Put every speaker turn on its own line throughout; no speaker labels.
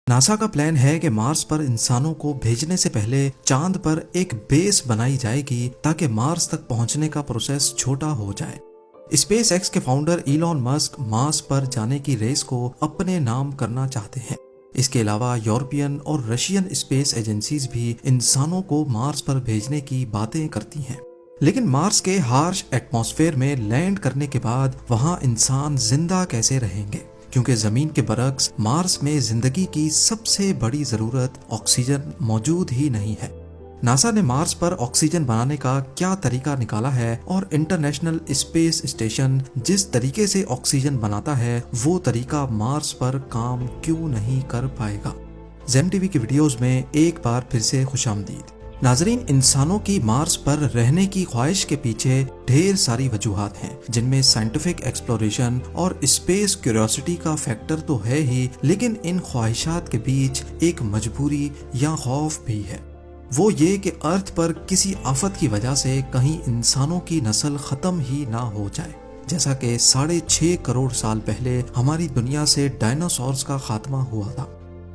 NASA का plan है कि मार्स पर इंसानों को भेजने से पहले चांद पर एक बेस बनाई जाएगी ताकि मार्स तक पहुंचने का प्रोसेस छोटा हो जाए। स्पेस एक्स के फाउंडर इलॉन मस्क मार्स पर जाने की रेस को अपने नाम करना चाहते हैं। इसके अलावा यूरोपियन और रशियन स्पेस एजेंसीज भी इंसानों को मार्स पर भेजने की बातें करती हैं। लेकिन मार्स के हार्श एटमॉस्फेयर में लैंड करने के बाद वहां इंसान जिंदा कैसे रहेंगे, क्योंकि जमीन के बरक्स मार्स में जिंदगी की सबसे बड़ी जरूरत ऑक्सीजन मौजूद ही नहीं है। नासा ने मार्स पर ऑक्सीजन बनाने का क्या तरीका निकाला है और इंटरनेशनल स्पेस स्टेशन जिस तरीके से ऑक्सीजन बनाता है वो तरीका मार्स पर काम क्यों नहीं कर पाएगा। जेम टीवी की वीडियोस में एक बार फिर से खुशामदीद। नाजरीन, इंसानों की मार्स पर रहने की ख्वाहिश के पीछे ढेर सारी वजूहात हैं, जिनमें साइंटिफिक एक्सप्लोरेशन और स्पेस क्यूरियोसिटी का फैक्टर तो है ही, लेकिन इन ख्वाहिशात के बीच एक मजबूरी या खौफ भी है। वो ये कि अर्थ पर किसी आफत की वजह से कहीं इंसानों की नस्ल खत्म ही ना हो जाए, जैसा कि 6.5 करोड़ साल पहले हमारी दुनिया से डायनासोर्स का खात्मा हुआ था।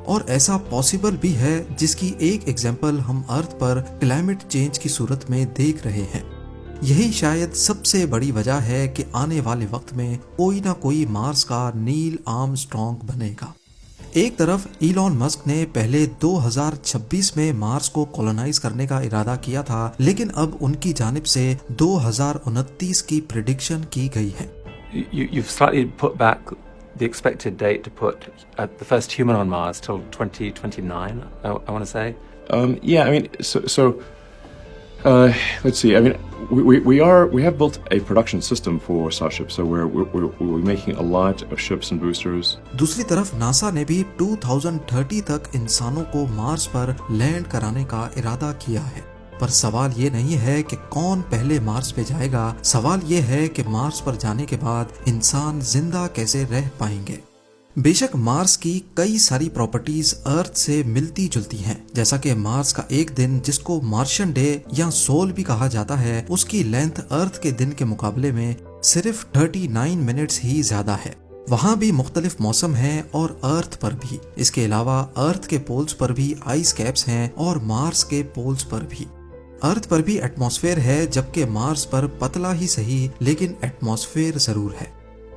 और ऐसा पॉसिबल भी है, जिसकी एक एग्जाम्पल हम अर्थ पर क्लाइमेट चेंज की सूरत में देख रहे हैं। यही शायद सबसे बड़ी वजह है कि आने वाले वक्त में कोई ना कोई मार्स का नील आर्मस्ट्रॉन्ग बनेगा। एक तरफ इलॉन मस्क ने पहले 2026 में मार्स को कॉलोनाइज करने का इरादा किया था, लेकिन अब उनकी जानिब से 2029 की प्रेडिक्शन की गई है।
You've slightly put back the expected date to put the first human on Mars till 2029, I want to say.
Yeah, I mean, let's see. I mean, we have built a production system for Starship, so we're making a lot of ships and boosters.
दूसरी तरफ NASA ने भी 2030 तक इंसानों को Mars पर land कराने का इरादा किया है। पर सवाल ये नहीं है कि कौन पहले मार्स पे जाएगा, सवाल ये है कि मार्स पर जाने के बाद इंसान जिंदा कैसे रह पाएंगे। बेशक मार्स की कई सारी प्रॉपर्टीज अर्थ से मिलती जुलती हैं, जैसा कि मार्स का एक दिन, जिसको मार्शियन डे या सोल भी कहा जाता है, उसकी लेंथ अर्थ के दिन के मुकाबले में सिर्फ 39 मिनट्स ही ज्यादा है। वहाँ भी मुख्तलिफ मौसम हैं और अर्थ पर भी। इसके अलावा अर्थ के पोल्स पर भी आइस कैप्स हैं और मार्स के पोल्स पर भी। अर्थ पर भी एटमॉस्फेयर है, जबकि मार्स पर पतला ही सही लेकिन एटमॉस्फेयर जरूर है।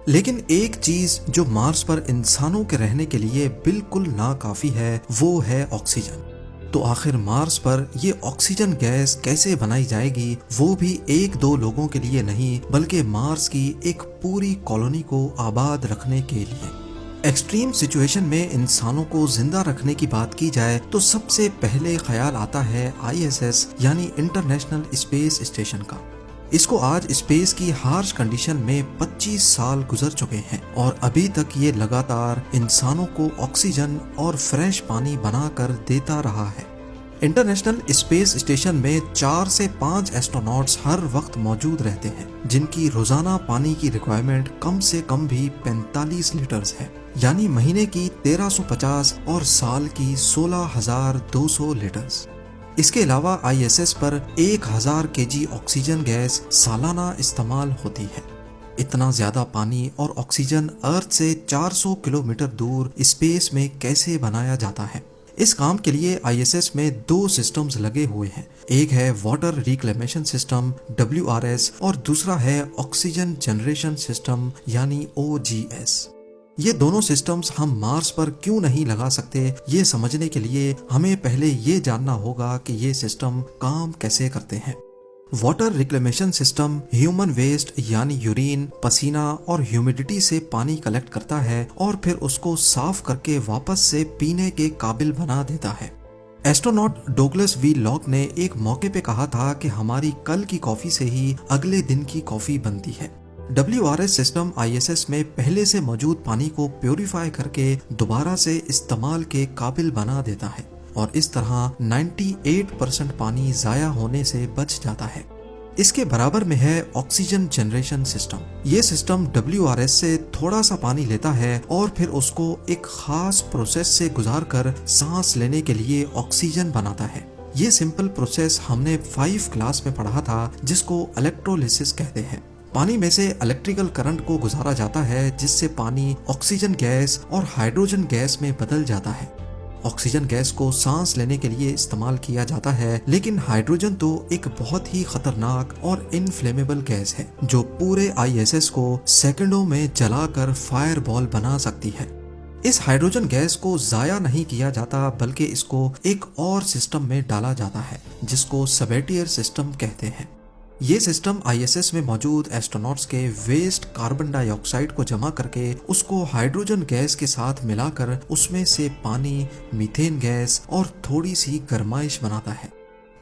लेकिन एक चीज जो मार्स पर इंसानों के रहने के लिए बिल्कुल नाकाफी है, वो है ऑक्सीजन। तो आखिर मार्स पर ये ऑक्सीजन गैस कैसे बनाई जाएगी, वो भी एक दो लोगों के लिए नहीं, बल्कि मार्स की एक पूरी कॉलोनी को आबाद रखने के लिए। एक्सट्रीम सिचुएशन में इंसानों को जिंदा रखने की बात की जाए तो सबसे पहले ख्याल आता है ISS यानी इंटरनेशनल स्पेस स्टेशन का। इसको आज स्पेस की हार्श कंडीशन में 25 साल गुजर चुके हैं और अभी तक ये लगातार इंसानों को ऑक्सीजन और फ्रेश पानी बनाकर देता रहा है। इंटरनेशनल स्पेस स्टेशन में 4 से 5 एस्ट्रोनॉट्स हर वक्त मौजूद रहते हैं, जिनकी रोजाना पानी की रिक्वायरमेंट कम से कम भी 45 लीटर्स है, यानी महीने की 1350 और साल की 16,200 लीटर्स। इसके अलावा ISS पर 1000 kg ऑक्सीजन गैस सालाना इस्तेमाल होती है। इतना ज्यादा पानी और ऑक्सीजन अर्थ से 400 किलोमीटर दूर स्पेस में कैसे बनाया जाता है? इस काम के लिए ISS में 2 सिस्टम्स लगे हुए हैं। एक है वाटर रिक्लेमेशन सिस्टम WRS और दूसरा है ऑक्सीजन जनरेशन सिस्टम यानी OGS। ये दोनों सिस्टम्स हम मार्स पर क्यों नहीं लगा सकते, ये समझने के लिए हमें पहले ये जानना होगा कि ये सिस्टम काम कैसे करते हैं। Water reclamation system human waste यानी यूरिन, पसीना और ह्यूमिडिटी से पानी कलेक्ट करता है और फिर उसको साफ करके वापस से पीने के काबिल बना देता है। एस्ट्रोनॉट डोगलस वी लॉक ने एक मौके पे कहा था कि हमारी कल की कॉफी से ही अगले दिन की कॉफी बनती है। WRS सिस्टम ISS में पहले से मौजूद पानी को प्योरीफाई करके दोबारा से इस्तेमाल के काबिल बना देता है और इस तरह 98% पानी जाया होने से बच जाता है। इसके बराबर में है ऑक्सीजन जनरेशन सिस्टम। ये सिस्टम WRS से थोड़ा सा पानी लेता है और फिर उसको एक खास प्रोसेस से गुजारकर सांस लेने के लिए ऑक्सीजन बनाता है। ये सिंपल प्रोसेस हमने 5 क्लास में पढ़ा था, जिसको इलेक्ट्रोलिसिस कहते हैं। पानी में से इलेक्ट्रिकल करंट को गुजारा जाता है, जिससे पानी ऑक्सीजन गैस और हाइड्रोजन गैस में बदल जाता है। ऑक्सीजन गैस को सांस लेने के लिए इस्तेमाल किया जाता है, लेकिन हाइड्रोजन तो एक बहुत ही खतरनाक और इनफ्लेमेबल गैस है जो पूरे ISS को सेकंडों में जलाकर फायरबॉल बना सकती है। इस हाइड्रोजन गैस को जाया नहीं किया जाता, बल्कि इसको एक और सिस्टम में डाला जाता है जिसको सबेटियर सिस्टम कहते हैं। ये सिस्टम ISS में मौजूद एस्ट्रोनॉट्स के वेस्ट कार्बन डाइऑक्साइड को जमा करके उसको हाइड्रोजन गैस के साथ मिलाकर उसमें से पानी, मीथेन गैस और थोड़ी सी गर्माइश बनाता है।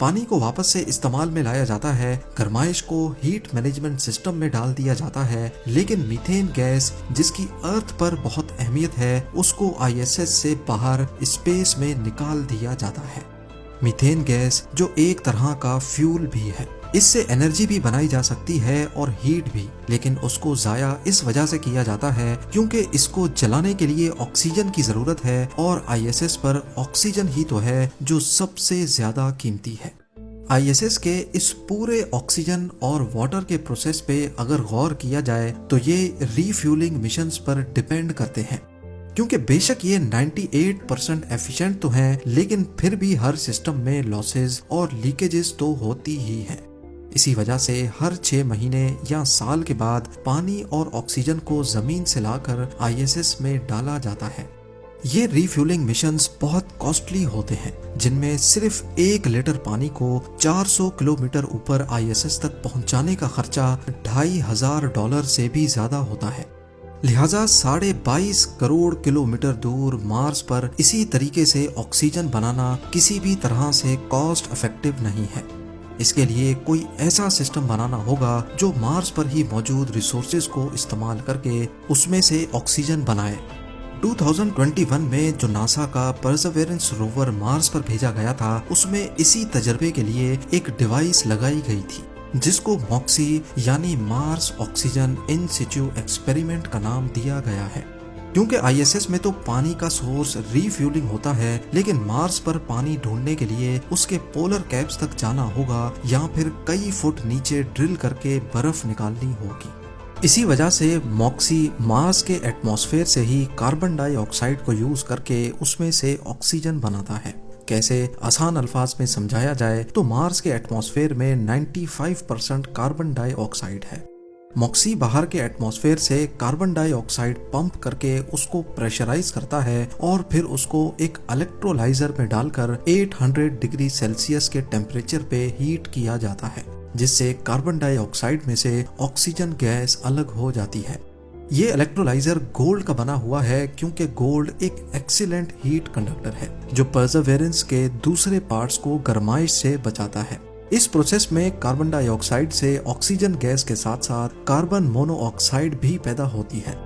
पानी को वापस से इस्तेमाल में लाया जाता है, गर्माइश को हीट मैनेजमेंट सिस्टम में डाल दिया जाता है, लेकिन मीथेन गैस जिसकी अर्थ पर बहुत अहमियत है उसको ISS से बाहर स्पेस में निकाल दिया जाता है। मीथेन गैस जो एक तरह का फ्यूल भी है, इससे एनर्जी भी बनाई जा सकती है और हीट भी, लेकिन उसको जाया इस वजह से किया जाता है क्योंकि इसको जलाने के लिए ऑक्सीजन की जरूरत है और ISS पर ऑक्सीजन ही तो है जो सबसे ज्यादा कीमती है। ISS के इस पूरे ऑक्सीजन और वाटर के प्रोसेस पे अगर गौर किया जाए तो ये रीफ्यूलिंग मिशंस पर डिपेंड करते हैं, क्योंकि बेशक ये 98% एफिशिएंट तो हैं, लेकिन फिर भी हर सिस्टम में लॉसेस और लीकेजेस तो होती ही हैं। इसी वजह से हर 6 महीने या साल के बाद पानी और ऑक्सीजन को जमीन से लाकर ISS में डाला जाता है। ये रीफ्यूलिंग मिशंस बहुत कॉस्टली होते हैं, जिनमें सिर्फ 1 लीटर पानी को 400 किलोमीटर ऊपर ISS तक पहुंचाने का खर्चा $2,500 से भी ज्यादा होता है। लिहाजा 22.5 करोड़ किलोमीटर दूर मार्स पर इसी तरीके से ऑक्सीजन बनाना किसी भी तरह से कॉस्ट इफेक्टिव नहीं है। इसके लिए कोई ऐसा सिस्टम बनाना होगा जो मार्स पर ही मौजूद रिसोर्सेज को इस्तेमाल करके उसमें से ऑक्सीजन बनाए। 2021 में जो नासा का परसेवरेंस रोवर मार्स पर भेजा गया था, उसमें इसी तजर्बे के लिए एक डिवाइस लगाई गई थी जिसको मॉक्सी यानी मार्स ऑक्सीजन इन सिचु एक्सपेरिमेंट का नाम दिया गया है। क्योंकि ISS में तो पानी का सोर्स रीफ्यूलिंग होता है, लेकिन मार्स पर पानी ढूंढने के लिए उसके पोलर कैप्स तक जाना होगा या फिर कई फुट नीचे ड्रिल करके बर्फ निकालनी होगी। इसी वजह से मॉक्सी मार्स के एटमॉस्फेयर से ही कार्बन डाइऑक्साइड को यूज करके उसमें से ऑक्सीजन बनाता है। कैसे, आसान अल्फाज में समझाया जाए तो मार्स के एटमॉस्फेयर में 95% कार्बन डाइऑक्साइड है। मॉक्सी बाहर के एटमॉस्फेयर से कार्बन डाइऑक्साइड पंप करके उसको प्रेशराइज करता है और फिर उसको एक इलेक्ट्रोलाइजर में डालकर 800 डिग्री सेल्सियस के टेम्परेचर पे हीट किया जाता है, जिससे कार्बन डाइऑक्साइड में से ऑक्सीजन गैस अलग हो जाती है। ये इलेक्ट्रोलाइजर गोल्ड का बना हुआ है, क्योंकि गोल्ड एक एक्सीलेंट हीट कंडक्टर है जो परसेवरेंस के दूसरे पार्ट्स को गर्माइश से बचाता है। इस प्रोसेस में कार्बन डाइऑक्साइड से ऑक्सीजन गैस के साथ साथ कार्बन मोनोऑक्साइड भी पैदा होती है।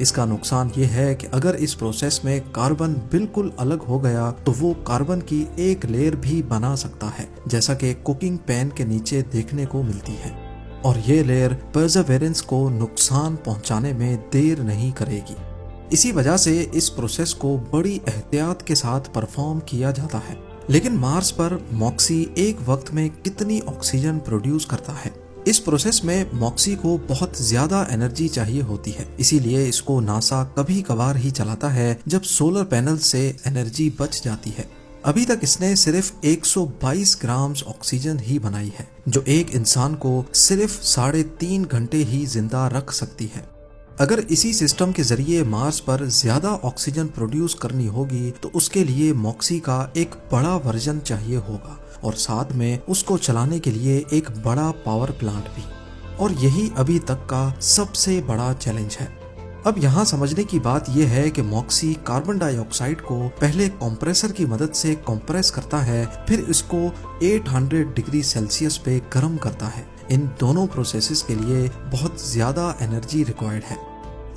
इसका नुकसान ये है कि अगर इस प्रोसेस में कार्बन बिल्कुल अलग हो गया तो वो कार्बन की एक लेयर भी बना सकता है, जैसा कि कुकिंग पैन के नीचे देखने को मिलती है, और ये लेयर परसेवरेंस को नुकसान पहुंचाने में देर नहीं करेगी। इसी वजह से इस प्रोसेस को बड़ी एहतियात के साथ परफॉर्म किया जाता है। लेकिन मार्स पर मॉक्सी एक वक्त में कितनी ऑक्सीजन प्रोड्यूस करता है? इस प्रोसेस में मॉक्सी को बहुत ज्यादा एनर्जी चाहिए होती है, इसीलिए इसको नासा कभी कभार ही चलाता है जब सोलर पैनल से एनर्जी बच जाती है। अभी तक इसने सिर्फ 122 ग्राम ऑक्सीजन ही बनाई है, जो एक इंसान को सिर्फ 3.5 घंटे ही जिंदा रख सकती है। अगर इसी सिस्टम के जरिए मार्स पर ज्यादा ऑक्सीजन प्रोड्यूस करनी होगी तो उसके लिए मॉक्सी का एक बड़ा वर्जन चाहिए होगा, और साथ में उसको चलाने के लिए एक बड़ा पावर प्लांट भी, और यही अभी तक का सबसे बड़ा चैलेंज है। अब यहाँ समझने की बात यह है कि मॉक्सी कार्बन डाइऑक्साइड को पहले कंप्रेसर की मदद से कंप्रेस करता है, फिर इसको 800 डिग्री सेल्सियस पे गर्म करता है। इन दोनों प्रोसेसेस के लिए बहुत ज्यादा एनर्जी रिक्वायर्ड है।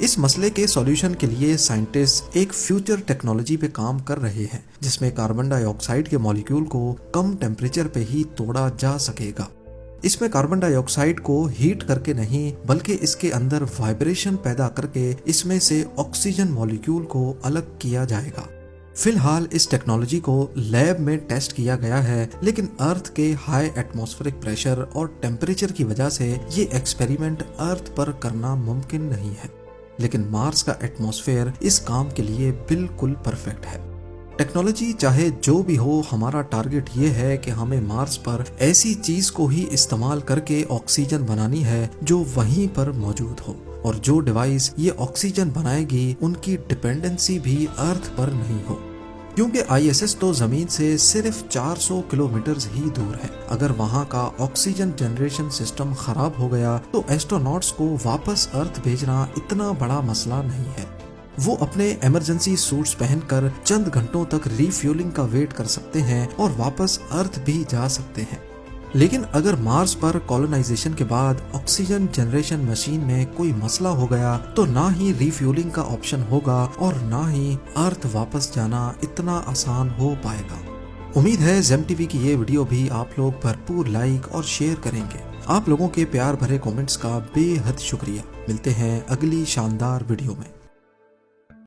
इस मसले के सॉल्यूशन के लिए साइंटिस्ट एक फ्यूचर टेक्नोलॉजी पे काम कर रहे हैं, जिसमें कार्बन डाइऑक्साइड के मॉलिक्यूल को कम टेम्परेचर पे ही तोड़ा जा सकेगा। इसमें कार्बन डाइऑक्साइड को हीट करके नहीं, बल्कि इसके अंदर वाइब्रेशन पैदा करके इसमें से ऑक्सीजन मॉलिक्यूल को अलग किया जाएगा। फिलहाल इस टेक्नोलॉजी को लैब में टेस्ट किया गया है, लेकिन अर्थ के हाई एटमॉस्फेरिक प्रेशर और टेम्परेचर की वजह से ये एक्सपेरिमेंट अर्थ पर करना मुमकिन नहीं है। लेकिन मार्स का एटमॉस्फेयर इस काम के लिए बिल्कुल परफेक्ट है। टेक्नोलॉजी चाहे जो भी हो, हमारा टारगेट ये है कि हमें मार्स पर ऐसी चीज को ही इस्तेमाल करके ऑक्सीजन बनानी है जो वहीं पर मौजूद हो, और जो डिवाइस ये ऑक्सीजन बनाएगी उनकी डिपेंडेंसी भी अर्थ पर नहीं हो, क्योंकि ISS तो जमीन से सिर्फ 400 किलोमीटर ही दूर है। अगर वहाँ का ऑक्सीजन जनरेशन सिस्टम खराब हो गया तो एस्ट्रोनॉट्स को वापस अर्थ भेजना इतना बड़ा मसला नहीं है। वो अपने इमरजेंसी सूट्स पहनकर चंद घंटों तक रिफ्यूलिंग का वेट कर सकते हैं और वापस अर्थ भी जा सकते हैं। लेकिन अगर मार्स पर कॉलोनाइजेशन के बाद ऑक्सीजन जनरेशन मशीन में कोई मसला हो गया तो ना ही रिफ्यूलिंग का ऑप्शन होगा और ना ही अर्थ वापस जाना इतना आसान हो पाएगा। उम्मीद है जेम टीवी की ये वीडियो भी आप लोग भरपूर लाइक और शेयर करेंगे। आप लोगों के प्यार भरे कमेंट्स का बेहद शुक्रिया। मिलते हैं अगली शानदार वीडियो में।